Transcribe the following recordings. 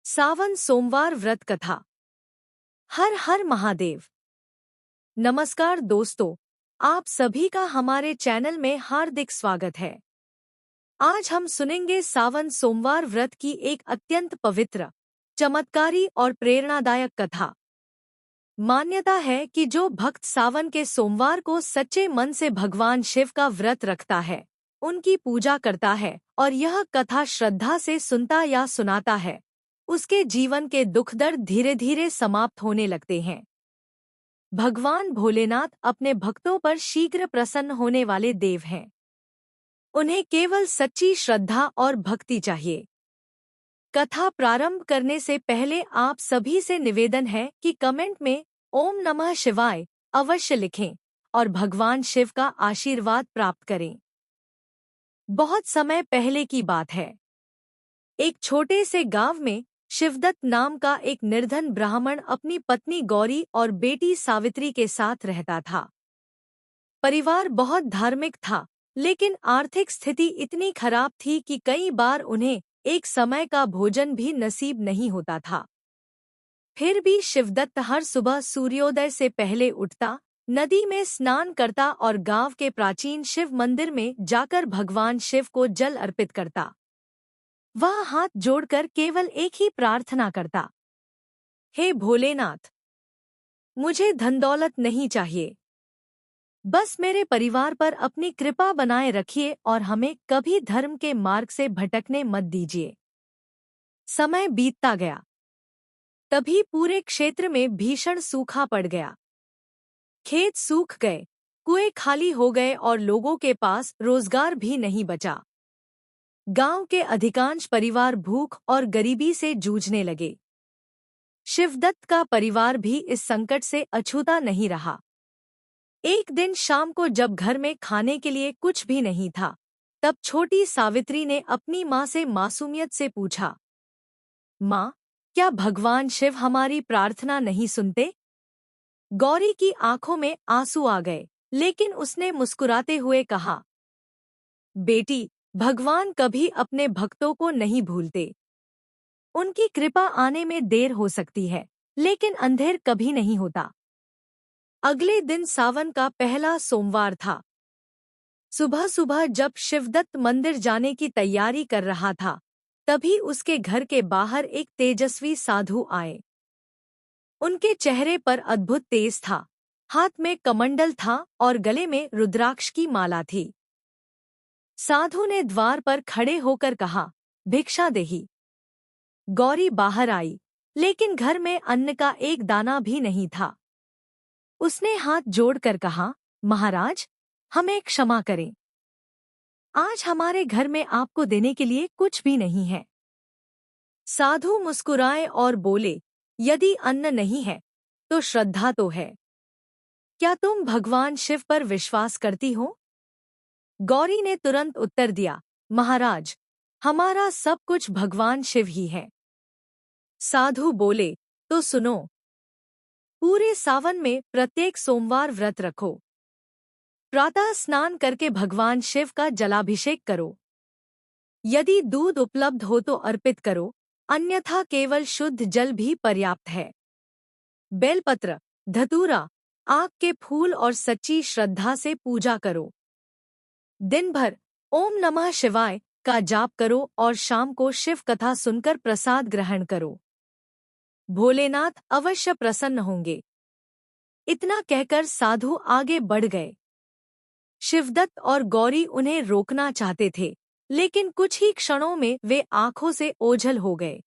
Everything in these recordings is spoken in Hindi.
सावन सोमवार व्रत कथा। हर हर महादेव। नमस्कार दोस्तों, आप सभी का हमारे चैनल में हार्दिक स्वागत है। आज हम सुनेंगे सावन सोमवार व्रत की एक अत्यंत पवित्र, चमत्कारी और प्रेरणादायक कथा। मान्यता है कि जो भक्त सावन के सोमवार को सच्चे मन से भगवान शिव का व्रत रखता है, उनकी पूजा करता है और यह कथा श्रद्धा से सुनता या सुनाता है, उसके जीवन के दुख दर्द धीरे धीरे समाप्त होने लगते हैं। भगवान भोलेनाथ अपने भक्तों पर शीघ्र प्रसन्न होने वाले देव हैं। उन्हें केवल सच्ची श्रद्धा और भक्ति चाहिए। कथा प्रारंभ करने से पहले आप सभी से निवेदन है कि कमेंट में ओम नमः शिवाय अवश्य लिखें और भगवान शिव का आशीर्वाद प्राप्त करें। बहुत समय पहले की बात है। एक छोटे से गांव में शिवदत्त नाम का एक निर्धन ब्राह्मण अपनी पत्नी गौरी और बेटी सावित्री के साथ रहता था। परिवार बहुत धार्मिक था, लेकिन आर्थिक स्थिति इतनी खराब थी कि कई बार उन्हें एक समय का भोजन भी नसीब नहीं होता था। फिर भी शिवदत्त हर सुबह सूर्योदय से पहले उठता, नदी में स्नान करता और गांव के प्राचीन शिव मंदिर में जाकर भगवान शिव को जल अर्पित करता। वह हाथ जोड़कर केवल एक ही प्रार्थना करता, हे भोलेनाथ, मुझे धन दौलत नहीं चाहिए, बस मेरे परिवार पर अपनी कृपा बनाए रखिए और हमें कभी धर्म के मार्ग से भटकने मत दीजिए। समय बीतता गया। तभी पूरे क्षेत्र में भीषण सूखा पड़ गया। खेत सूख गए, कुएं खाली हो गए और लोगों के पास रोजगार भी नहीं बचा। गांव के अधिकांश परिवार भूख और गरीबी से जूझने लगे। शिवदत्त का परिवार भी इस संकट से अछूता नहीं रहा। एक दिन शाम को जब घर में खाने के लिए कुछ भी नहीं था, तब छोटी सावित्री ने अपनी माँ से मासूमियत से पूछा, माँ, क्या भगवान शिव हमारी प्रार्थना नहीं सुनते? गौरी की आंखों में आंसू आ गए, लेकिन उसने मुस्कुराते हुए कहा, बेटी, भगवान कभी अपने भक्तों को नहीं भूलते। उनकी कृपा आने में देर हो सकती है, लेकिन अंधेर कभी नहीं होता। अगले दिन सावन का पहला सोमवार था। सुबह सुबह जब शिवदत्त मंदिर जाने की तैयारी कर रहा था, तभी उसके घर के बाहर एक तेजस्वी साधु आए। उनके चेहरे पर अद्भुत तेज था, हाथ में कमंडल था और गले में रुद्राक्ष की माला थी। साधु ने द्वार पर खड़े होकर कहा, भिक्षा देही। गौरी बाहर आई, लेकिन घर में अन्न का एक दाना भी नहीं था। उसने हाथ जोड़कर कहा, महाराज, हमें क्षमा करें। आज हमारे घर में आपको देने के लिए कुछ भी नहीं है। साधु मुस्कुराए और बोले, यदि अन्न नहीं है, तो श्रद्धा तो है। क्या तुम भगवान शिव पर विश्वास करती हो? गौरी ने तुरंत उत्तर दिया, महाराज, हमारा सब कुछ भगवान शिव ही है। साधु बोले, तो सुनो, पूरे सावन में प्रत्येक सोमवार व्रत रखो। प्रातः स्नान करके भगवान शिव का जलाभिषेक करो। यदि दूध उपलब्ध हो तो अर्पित करो, अन्यथा केवल शुद्ध जल भी पर्याप्त है। बेलपत्र, धतूरा, आक के फूल और सच्ची श्रद्धा से पूजा करो। दिन भर ओम नमः शिवाय का जाप करो और शाम को शिव कथा सुनकर प्रसाद ग्रहण करो। भोलेनाथ अवश्य प्रसन्न होंगे। इतना कहकर साधु आगे बढ़ गए। शिवदत्त और गौरी उन्हें रोकना चाहते थे, लेकिन कुछ ही क्षणों में वे आंखों से ओझल हो गए।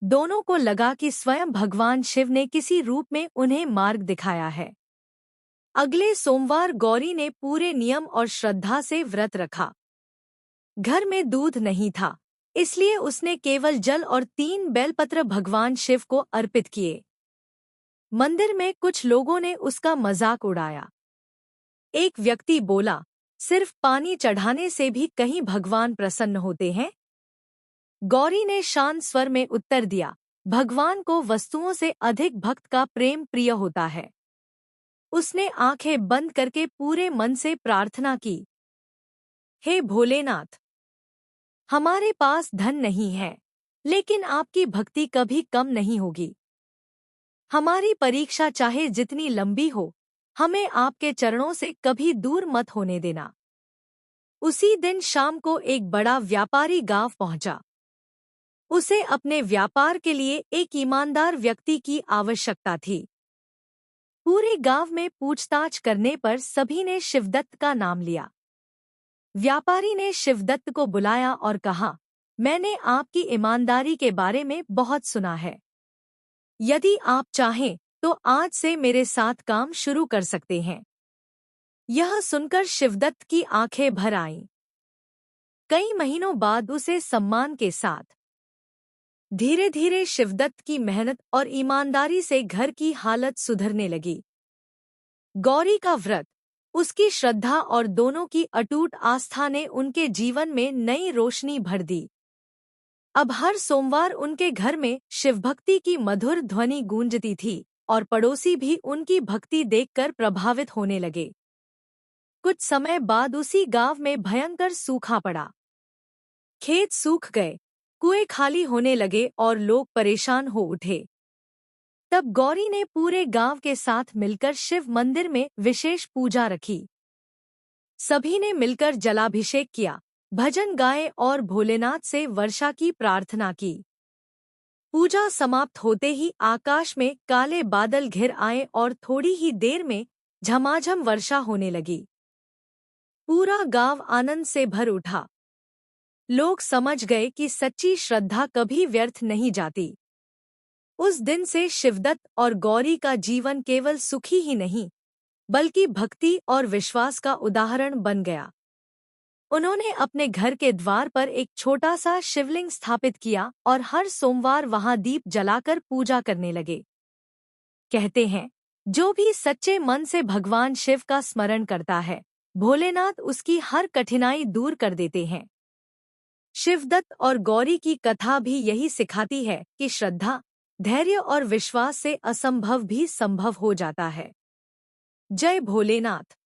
दोनों को लगा कि स्वयं भगवान शिव ने किसी रूप में उन्हें मार्ग दिखाया है। अगले सोमवार गौरी ने पूरे नियम और श्रद्धा से व्रत रखा। घर में दूध नहीं था, इसलिए उसने केवल जल और 3 बेलपत्र भगवान शिव को अर्पित किए। मंदिर में कुछ लोगों ने उसका मजाक उड़ाया। एक व्यक्ति बोला, सिर्फ पानी चढ़ाने से भी कहीं भगवान प्रसन्न होते हैं? गौरी ने शांत स्वर में उत्तर दिया, भगवान को वस्तुओं से अधिक भक्त का प्रेम प्रिय होता है। उसने आंखें बंद करके पूरे मन से प्रार्थना की, हे भोलेनाथ, हमारे पास धन नहीं है, लेकिन आपकी भक्ति कभी कम नहीं होगी। हमारी परीक्षा चाहे जितनी लंबी हो, हमें आपके चरणों से कभी दूर मत होने देना। उसी दिन शाम को एक बड़ा व्यापारी गांव पहुंचा। उसे अपने व्यापार के लिए एक ईमानदार व्यक्ति की आवश्यकता थी। पूरे गांव में पूछताछ करने पर सभी ने शिवदत्त का नाम लिया। व्यापारी ने शिवदत्त को बुलाया और कहा, मैंने आपकी ईमानदारी के बारे में बहुत सुना है। यदि आप चाहें तो आज से मेरे साथ काम शुरू कर सकते हैं। यह सुनकर शिवदत्त की आंखें भर आईं। कई महीनों बाद उसे सम्मान के साथ धीरे धीरे शिवदत्त की मेहनत और ईमानदारी से घर की हालत सुधरने लगी। गौरी का व्रत, उसकी श्रद्धा और दोनों की अटूट आस्था ने उनके जीवन में नई रोशनी भर दी। अब हर सोमवार उनके घर में शिवभक्ति की मधुर ध्वनि गूंजती थी और पड़ोसी भी उनकी भक्ति देखकर प्रभावित होने लगे। कुछ समय बाद उसी गांव में भयंकर सूखा पड़ा। खेत सूख गए, कुएं खाली होने लगे और लोग परेशान हो उठे। तब गौरी ने पूरे गांव के साथ मिलकर शिव मंदिर में विशेष पूजा रखी। सभी ने मिलकर जलाभिषेक किया, भजन गाए और भोलेनाथ से वर्षा की प्रार्थना की। पूजा समाप्त होते ही आकाश में काले बादल घिर आए और थोड़ी ही देर में झमाझम वर्षा होने लगी। पूरा गांव आनंद से भर उठा। लोग समझ गए कि सच्ची श्रद्धा कभी व्यर्थ नहीं जाती। उस दिन से शिवदत्त और गौरी का जीवन केवल सुखी ही नहीं, बल्कि भक्ति और विश्वास का उदाहरण बन गया। उन्होंने अपने घर के द्वार पर एक छोटा सा शिवलिंग स्थापित किया और हर सोमवार वहां दीप जलाकर पूजा करने लगे। कहते हैं, जो भी सच्चे मन से भगवान शिव का स्मरण करता है, भोलेनाथ उसकी हर कठिनाई दूर कर देते हैं। शिवदत्त और गौरी की कथा भी यही सिखाती है कि श्रद्धा, धैर्य और विश्वास से असंभव भी संभव हो जाता है। जय भोलेनाथ।